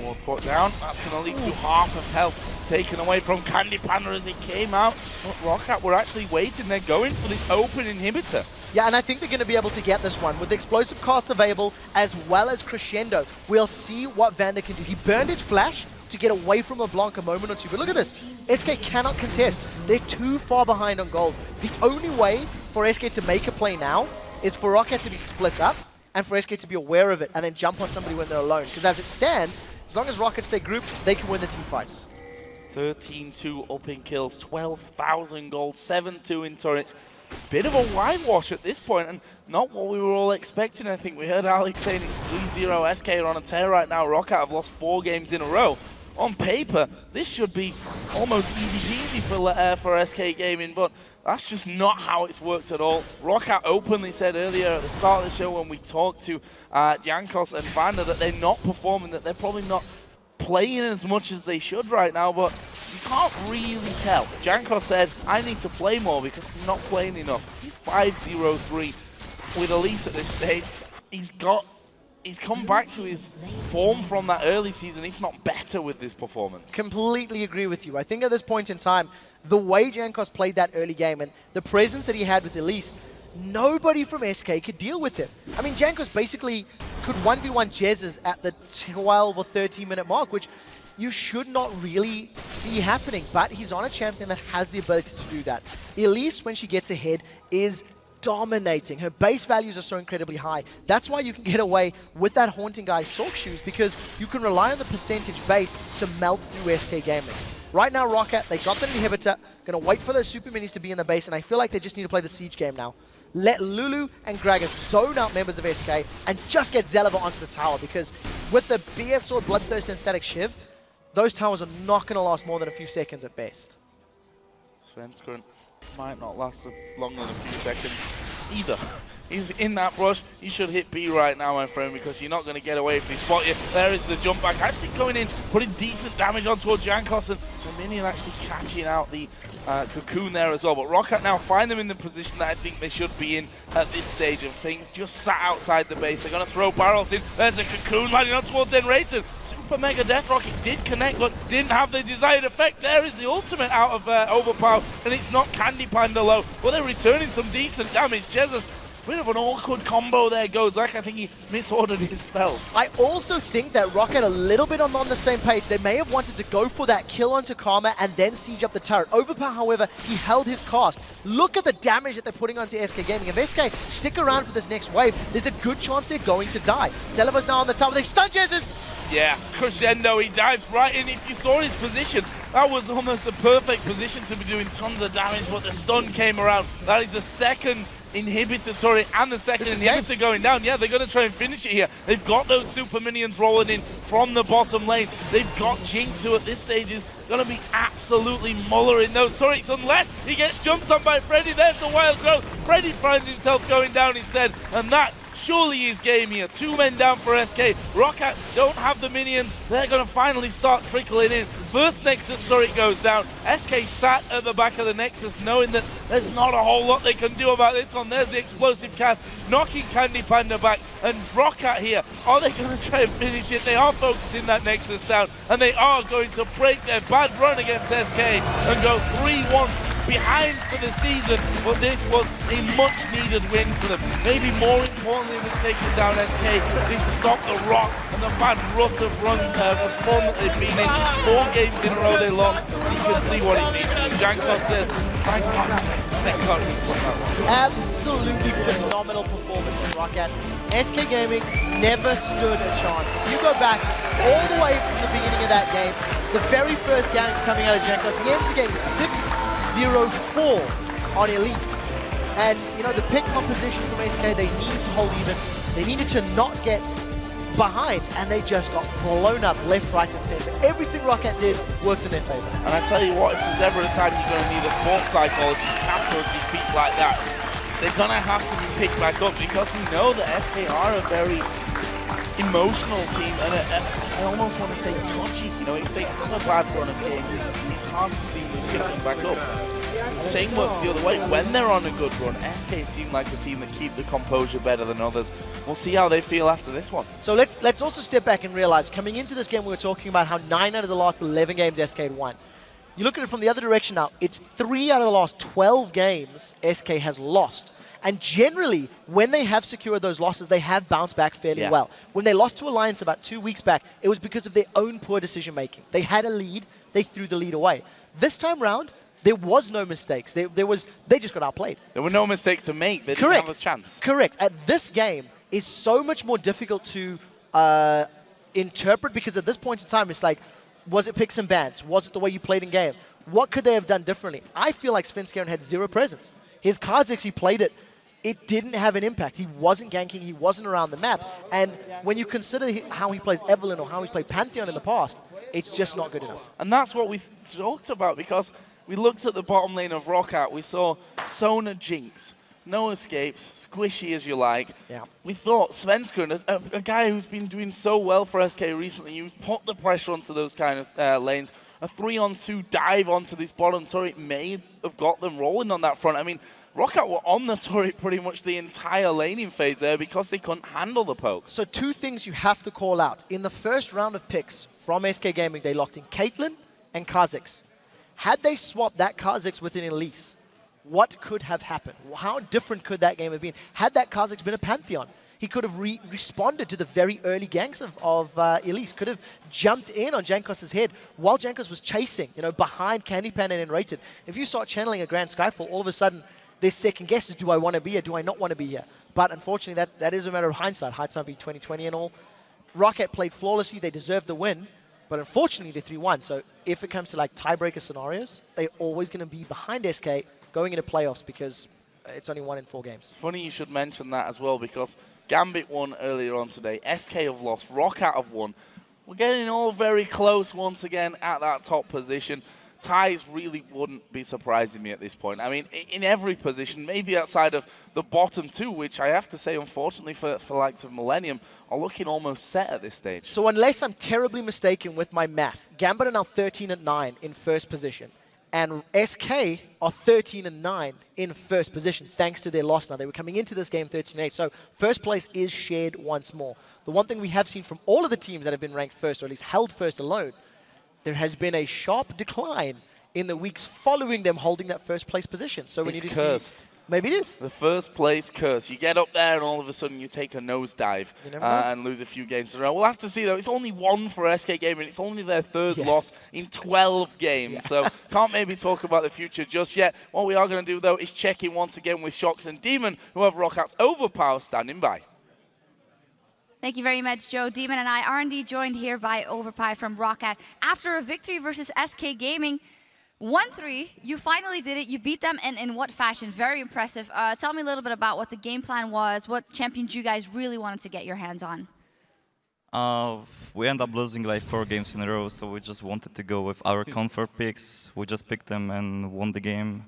More put down. That's going to lead to half of health taken away from Candy Panda as it came out. But Roccat were actually waiting. They're going for this open inhibitor. Yeah, and I think they're going to be able to get this one with the explosive cast available as well as Crescendo. We'll see what Vander can do. He burned his flash to get away from LeBlanc a moment or two. But look at this. SK cannot contest. They're too far behind on gold. The only way for SK to make a play now is for Roccat to be split up and for SK to be aware of it and then jump on somebody when they're alone. Because as it stands, as long as Roccat stay grouped, they can win the team fights. 13-2 up in kills, 12,000 gold, 7-2 in turrets. Bit of a whitewash at this point, and not what we were all expecting. I think we heard Alex saying it's 3-0. SK are on a tear right now. Roccat have lost 4 games in a row. On paper, this should be almost easy peasy for SK Gaming, but that's just not how it's worked at all. Roccat openly said earlier at the start of the show when we talked to Jankos and Vander that they're not performing, that they're probably not playing as much as they should right now, but you can't really tell. Jankos said, I need to play more because I'm not playing enough. He's 5-0-3 with Elise at this stage. He's come back to his form from that early season, if not better with this performance. Completely agree with you. I think at this point in time, the way Jankos played that early game and the presence that he had with Elise, nobody from SK could deal with him. I mean, Jankos basically could 1v1 Jezzes at the 12 or 13 minute mark, which you should not really see happening, but he's on a champion that has the ability to do that. Elise, when she gets ahead, is dominating. Her base values are so incredibly high. That's why you can get away with that Haunting Guy's Sork Shoes, because you can rely on the percentage base to melt through SK Gaming. Right now, Roccat, they got the inhibitor, gonna wait for those super minis to be in the base, and I feel like they just need to play the siege game now. let Lulu and Gragas zone out members of SK and just get Zelova onto the tower, because with the BF Sword, Bloodthirst, and Static Shiv, those towers are not going to last more than a few seconds at best. Svenskron might not last longer than a few seconds either. He's in that brush. You should hit B right now, my friend, because you're not going to get away if he spot you. There is the jump back. Actually going in, putting decent damage on towards Jankos, and the minion actually catching out the cocoon there as well. But Roccat now find them in the position that I think they should be in at this stage of things. Just sat outside the base. They're going to throw barrels in. There's a cocoon landing on towards Enrated. Super Mega Death Rocket did connect, but didn't have the desired effect. There is the ultimate out of Overpower, and it's not Candy Panda low. Well, they're returning some decent damage. Jesus, bit of an awkward combo there goes. Like, I think he misordered his spells. I also think that Roccat a little bit on the same page. They may have wanted to go for that kill onto Karma and then siege up the turret. Overpower, however, he held his cast. Look at the damage that they're putting onto SK Gaming. If SK stick around for this next wave, there's a good chance they're going to die. Zelova's now on the tower. They've stunned Jesus. Yeah, Crescendo, he dives right in. If you saw his position, that was almost a perfect position to be doing tons of damage, but the stun came around. That is the second inhibitor turret and the second inhibitor going down. Yeah, they're going to try and finish it here. They've got those super minions rolling in from the bottom lane. They've got Jinx, who at this stage is going to be absolutely mullering those turrets unless he gets jumped on by Freddy. There's the wild growth. Freddy finds himself going down instead, and that surely is game here. 2 men down for SK. Roccat don't have the minions. They're going to finally start trickling in. First Nexus turret goes down. SK sat at the back of the Nexus knowing that there's not a whole lot they can do about this one. There's the explosive cast, knocking Candy Panda back. And Roccat here, are they going to try and finish it? They are focusing that Nexus down, and they are going to break their bad run against SK and go 3-1 behind for the season, but this was a much-needed win for them. Maybe more importantly than taking down SK, they've stopped the ROC and the bad rut of form that they've been in. 4 games in a row they lost. You can see what it means. Jankos says, thank God, thank God he won that one. Absolutely phenomenal performance from Roccat. SK Gaming never stood a chance. If you go back all the way from the beginning of that game, the very first gangs coming out of Jankos, he ends the game 6-0-4 on Elise. And, you know, the pick composition from SK, they needed to hold even. They needed to not get behind, and they just got blown up left, right, and center. Everything Roccat did worked in their favor. And I tell you what, if there's ever a time you're going to need a sports psychologist after a defeat like that, they're going to have to be picked back up, because we know that SK are a very emotional team, and I almost want to say touchy. You know, if they have a bad run of games, it's hard to see them get them back up. Same works the other way. When they're on a good run, SK seem like the team that keep the composure better than others. We'll see how they feel after this one. So let's also step back and realize, coming into this game, we were talking about how 9 out of the last 11 games SK had won. You look at it from the other direction now, it's 3 out of the last 12 games SK has lost. And generally, when they have secured those losses, they have bounced back fairly well. When they lost to Alliance about 2 weeks back, it was because of their own poor decision-making. They had a lead, they threw the lead away. This time round, there was no mistakes. They just got outplayed. There were no mistakes to make. They didn't have a chance. Correct. This game is so much more difficult to interpret, because at this point in time, it's like, was it picks and bans? Was it the way you played in game? What could they have done differently? I feel like Svenskeren had 0 presence. His Kha'Zix, he played it. It didn't have an impact. He wasn't ganking. He wasn't around the map. And when you consider how he plays Evelynn or how he's played Pantheon in the past, it's just not good enough. And that's what we talked about, because we looked at the bottom lane of Roccat. We saw Sona Jinx, no escapes, squishy as you like. Yeah. We thought Svenskeren, a guy who's been doing so well for SK recently, who's put the pressure onto those kind of lanes. A 3-on-2 dive onto this bottom turret may have got them rolling on that front. I mean, Roccat were on the turret pretty much the entire laning phase there because they couldn't handle the poke. So 2 things you have to call out. In the first round of picks from SK Gaming, they locked in Caitlyn and Kha'Zix. Had they swapped that Kha'Zix with an Elise, what could have happened? How different could that game have been? Had that Kha'Zix been a Pantheon, he could have responded to the very early ganks of Elise, could have jumped in on Jankos' head while Jankos was chasing, you know, behind Candy Panda and Enrated. If you start channeling a Grand Skyfall, all of a sudden, their second guess is, do I want to be here? Do I not want to be here? But unfortunately, that is a matter of hindsight. Hindsight being 2020 and all. Roccat played flawlessly. They deserved the win. But unfortunately, they're 3-1. So if it comes to like tiebreaker scenarios, they're always going to be behind SK going into playoffs, because it's only 1 in 4 games. It's funny you should mention that as well, because Gambit won earlier on today. SK have lost. Roccat have won. We're getting all very close once again at that top position. Ties really wouldn't be surprising me at this point. I mean, in every position, maybe outside of the bottom 2, which I have to say, unfortunately, for likes of Millennium, are looking almost set at this stage. So unless I'm terribly mistaken with my math, Gambit are now 13-9 in first position. And SK are 13-9 in first position, thanks to their loss now. They were coming into this game 13-8, so first place is shared once more. The one thing we have seen from all of the teams that have been ranked first, or at least held first alone, there has been a sharp decline in the weeks following them holding that first place position. So we need to cursed. see. Maybe it is. The first place curse. You get up there and all of a sudden you take a nosedive and lose a few games in a row. We'll have to see though. It's only 1 for SK Gaming. It's only their 3rd loss in 12 games. So can't maybe talk about the future just yet. What we are going to do though is check in once again with Shox and Demon, who have Rockat's Overpower standing by. Thank you very much, Joe. Demon and I are indeed joined here by Overpower from Roccat. After a victory versus SK Gaming, 1-3, you finally did it. You beat them, and in what fashion? Very impressive. Tell me a little bit about what the game plan was, what champions you guys really wanted to get your hands on. We ended up losing like 4 games in a row, so we just wanted to go with our comfort picks. We just picked them and won the game.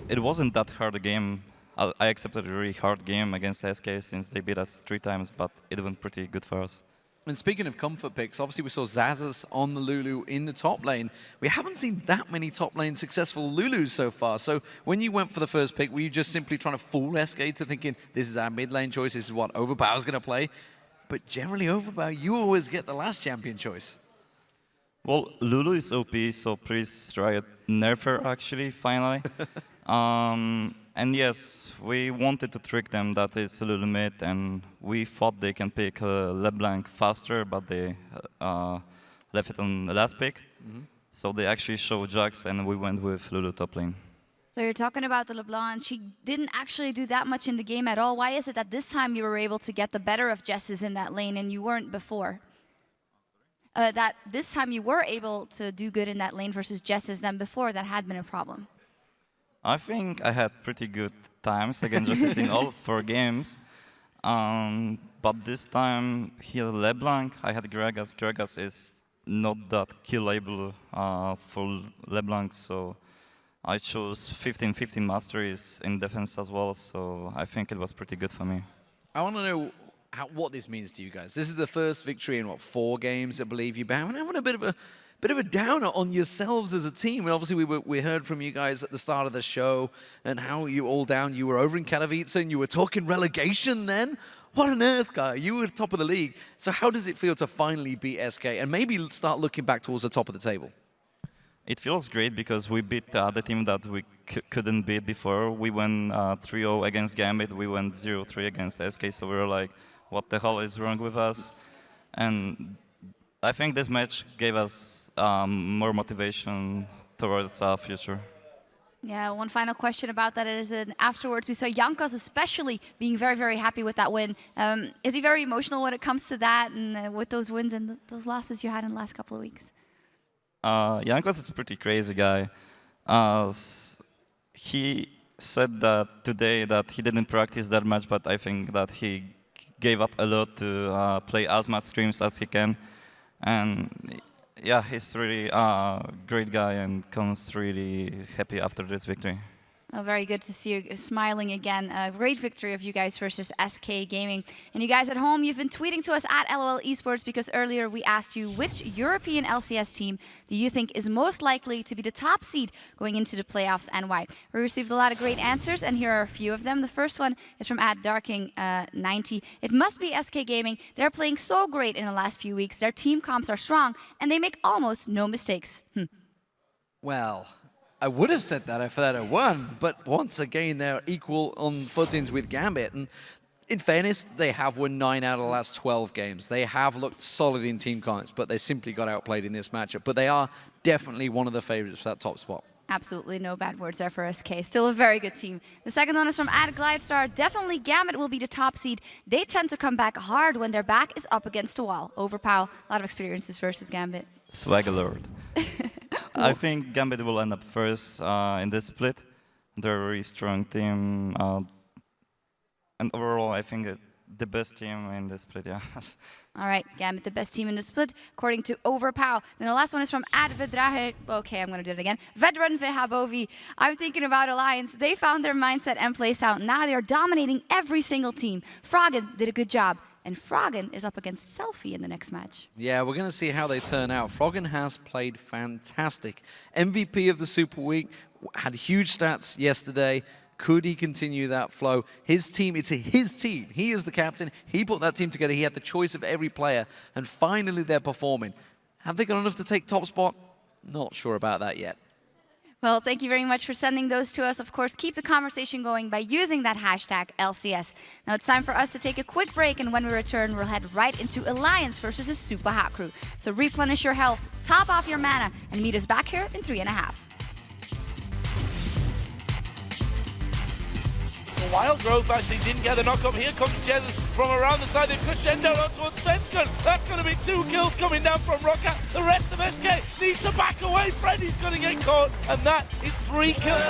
It wasn't that hard a game. I accepted a really hard game against SK since they beat us 3 times, but it went pretty good for us. And speaking of comfort picks, obviously we saw Xaxus on the Lulu in the top lane. We haven't seen that many top lane successful Lulus so far. So when you went for the first pick, were you just simply trying to fool SK to thinking, this is our mid lane choice, this is what Overpower's going to play? But generally Overpower, you always get the last champion choice. Well, Lulu is OP, so please try a nerfer actually, finally. And yes, we wanted to trick them that it's a little mid, and we thought they can pick LeBlanc faster, but they left it on the last pick. So they actually showed Jax, and we went with Lulu top lane. So you're talking about the LeBlanc. She didn't actually do that much in the game at all. Why is it that this time you were able to get the better of Jesses in that lane and you weren't before? That this time you were able to do good in that lane versus Jesses than before, that had been a problem. I think I had pretty good times against Justice in all 4 games. But this time, he had LeBlanc, I had Gragas. Gragas is not that killable for LeBlanc, so I chose 15-15 masteries in defense as well, so I think it was pretty good for me. I want to know what this means to you guys. This is the first victory in, what, 4 games, I believe you've been having a bit of a downer on yourselves as a team. And obviously we heard from you guys at the start of the show and how you all down. You were over in Katowice and you were talking relegation then. What on earth, guy? You were top of the league. So how does it feel to finally beat SK and maybe start looking back towards the top of the table? It feels great because we beat the team that we couldn't beat before. We went 3-0 against Gambit. We went 0-3 against SK. So we were like, what the hell is wrong with us? And I think this match gave us more motivation towards our future. Yeah, one final question about that is afterwards we saw Jankos especially being very, very happy with that win. Is he very emotional when it comes to that and with those wins and those losses you had in the last couple of weeks? Jankos is a pretty crazy guy. He said that today that he didn't practice that much, but I think that he gave up a lot to play as much streams as he can. And yeah, he's really a great guy and comes really happy after this victory. Oh, very good to see you smiling again. A great victory of you guys versus SK Gaming. And you guys at home, you've been tweeting to us at LOL Esports because earlier we asked you which European LCS team do you think is most likely to be the top seed going into the playoffs and why? We received a lot of great answers and here are a few of them. The first one is from @Darking90. It must be SK Gaming. They're playing so great in the last few weeks. Their team comps are strong and they make almost no mistakes. Well, I would have said that if that had won, but once again, they're equal on footings with Gambit. And in fairness, they have won 9 out of the last 12 games. They have looked solid in team comps, but they simply got outplayed in this matchup. But they are definitely one of the favorites for that top spot. Absolutely no bad words there for SK. Still a very good team. The second one is from @GlideStar. Definitely Gambit will be the top seed. They tend to come back hard when their back is up against a wall. Overpower, a lot of experiences versus Gambit. Swagger Lord. I think Gambit will end up first in this split. they're a very strong team. And overall, I think the best team in the split, yeah. All right, Gambit, the best team in the split, according to Overpower. Then the last one is from @Vedrahe. Okay, I'm going to do it again. Vedran Vehabovi. I'm thinking about Alliance. They found their mindset and place out. Now they're dominating every single team. Froggen did a good job. And Froggen is up against Selfie in the next match. Yeah, we're going to see how they turn out. Froggen has played fantastic. MVP of the Super Week, had huge stats yesterday. Could he continue that flow? His team, it's his team. He is the captain. He put that team together. He had the choice of every player. And finally, they're performing. Have they got enough to take top spot? Not sure about that yet. Well, thank you very much for sending those to us. Of course, keep the conversation going by using that hashtag LCS. Now it's time for us to take a quick break, and when we return, we'll head right into Alliance versus the Super Hot Crew. So replenish your health, top off your mana, and meet us back here in 3.5. Wild Growth actually didn't get the knock-up. Here comes Jesus from around the side. They push Endo out towards Svensson. That's going to be 2 kills coming down from Roccat. The rest of SK needs to back away. Freddy's going to get caught, and that is 3 kills.